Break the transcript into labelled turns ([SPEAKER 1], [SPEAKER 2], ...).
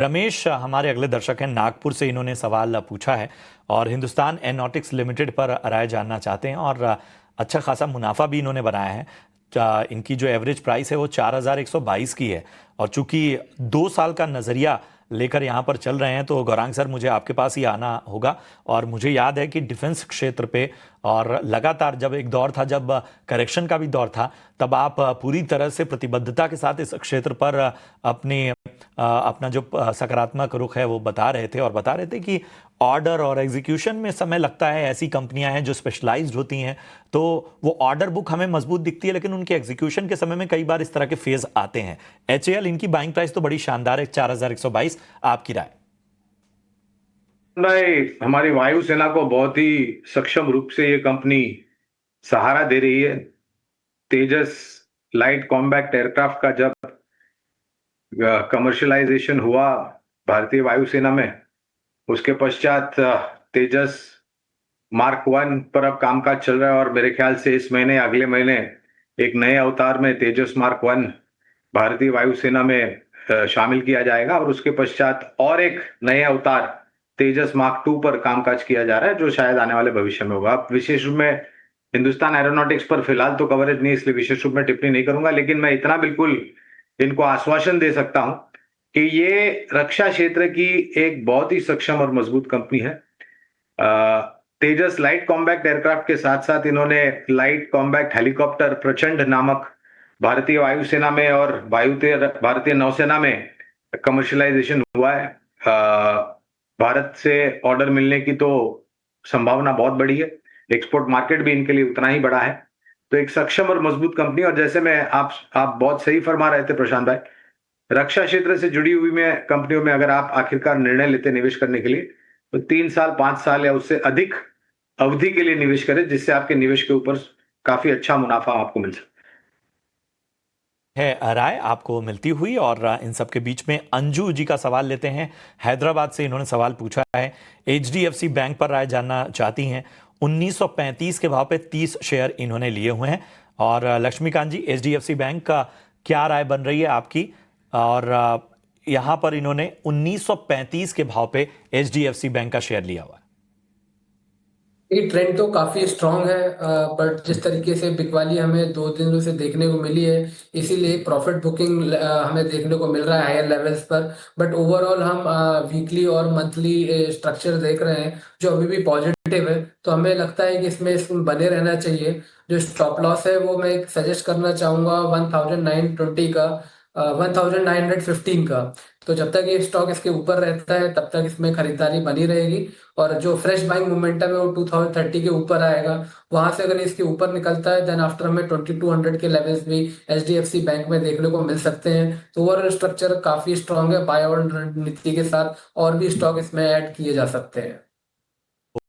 [SPEAKER 1] रमेश हमारे अगले दर्शक हैं, नागपुर से इन्होंने सवाल पूछा है और हिंदुस्तान एरोनॉटिक्स लिमिटेड पर राय जानना चाहते हैं और अच्छा खासा मुनाफा भी इन्होंने बनाया है। इनकी जो एवरेज प्राइस है वो 4122 की है और चूंकि 2 साल का नज़रिया लेकर यहाँ पर चल रहे हैं तो गौरांग सर मुझे आपके पास ही आना होगा। और मुझे याद है कि डिफेंस क्षेत्र पे और लगातार जब एक दौर था, जब करेक्शन का भी दौर था, तब आप पूरी तरह से प्रतिबद्धता के साथ इस क्षेत्र पर अपना जो सकारात्मक रुख है वो बता रहे थे और बता रहे थे कि ऑर्डर और एग्जीक्यूशन में समय लगता है। ऐसी कंपनियां हैं जो स्पेशलाइज्ड होती हैं तो वो ऑर्डर बुक हमें मजबूत दिखती है, लेकिन उनके एग्जीक्यूशन के समय में कई बार इस तरह के फेज आते हैं। एचएएल, इनकी बाइंग प्राइस तो बड़ी शानदार है, 4122। आपकी राय?
[SPEAKER 2] भाई, हमारी वायुसेना को बहुत ही सक्षम रूप से ये कंपनी सहारा दे रही है। तेजस लाइट कॉम्बैट एयरक्राफ्ट का जब कमर्शियलाइजेशन हुआ भारतीय वायुसेना में, उसके पश्चात तेजस मार्क 1 पर अब कामकाज चल रहा है और मेरे ख्याल से इस महीने अगले महीने एक नए अवतार में तेजस मार्क 1 भारतीय वायुसेना में शामिल किया जाएगा और उसके पश्चात और एक नए अवतार तेजस मार्क 2 पर कामकाज किया जा रहा है, जो शायद आने वाले भविष्य में होगा। अब विशेष रूप में हिंदुस्तान एरोनॉटिक्स पर फिलहाल तो कवरेज नहीं, इसलिए विशेष रूप में टिप्पणी नहीं करूंगा, लेकिन मैं इतना बिल्कुल इनको आश्वासन दे सकता हूं कि ये रक्षा क्षेत्र की एक बहुत ही सक्षम और मजबूत कंपनी है। तेजस लाइट कॉम्बैट एयरक्राफ्ट के साथ साथ इन्होंने लाइट कॉम्बैट हेलीकॉप्टर प्रचंड नामक भारतीय वायुसेना में और भारतीय नौसेना में कमर्शियलाइजेशन हुआ है। भारत से ऑर्डर मिलने की तो संभावना बहुत बड़ी है, एक्सपोर्ट मार्केट भी इनके लिए उतना ही बड़ा है। तो एक सक्षम और मजबूत कंपनी, और जैसे मैं आप बहुत सही फरमा रहे थे प्रशांत भाई, रक्षा क्षेत्र से जुड़ी हुई में कंपनियों में अगर आप आखिरकार निर्णय लेते निवेश करने के लिए, तो 3 साल 5 साल या उससे अधिक अवधि के लिए निवेश करें, जिससे आपके निवेश के ऊपर काफी अच्छा मुनाफा आपको मिल सके।
[SPEAKER 1] है राय आपको मिलती हुई। और इन सब के बीच में अंजू जी का सवाल लेते हैं, हैदराबाद से इन्होंने सवाल पूछा है। एचडीएफसी बैंक पर राय जानना चाहती हैं। 1935 के भाव पे 30 शेयर इन्होंने लिए हुए हैं। और लक्ष्मीकांत जी, एचडीएफसी बैंक का क्या राय बन रही है आपकी? और यहाँ पर इन्होंने 1935 के भाव पे एचडीएफसी बैंक का शेयर लिया हुआ है।
[SPEAKER 3] ये ट्रेंड तो काफी स्ट्रांग है, बट जिस तरीके से बिकवाली हमें 2 दिनों से देखने को मिली है, इसीलिए प्रॉफिट बुकिंग हमें देखने को मिल रहा है हायर लेवल्स पर। बट ओवरऑल हम वीकली और मंथली स्ट्रक्चर देख रहे हैं जो अभी भी पॉजिटिव है, तो हमें लगता है कि इसमें बने रहना चाहिए। जो स्टॉप लॉस है वो मैं सजेस्ट करना चाहूंगा 1920 का, 1915 का। तो जब तक ये स्टॉक इसके ऊपर रहता है तब तक इसमें खरीदारी बनी रहेगी, और जो फ्रेश बाइंग मोमेंटम है वो 2030 के ऊपर आएगा। वहां से अगर इसके ऊपर निकलता है देन आफ्टर हमें 2200 के लेवल्स भी एचडीएफसी बैंक में देखने को मिल सकते हैं। तो ओवरऑल स्ट्रक्चर काफी स्ट्रांग है, बाय ऑन रणनीति के साथ और भी स्टॉक इसमें ऐड किए जा सकते हैं।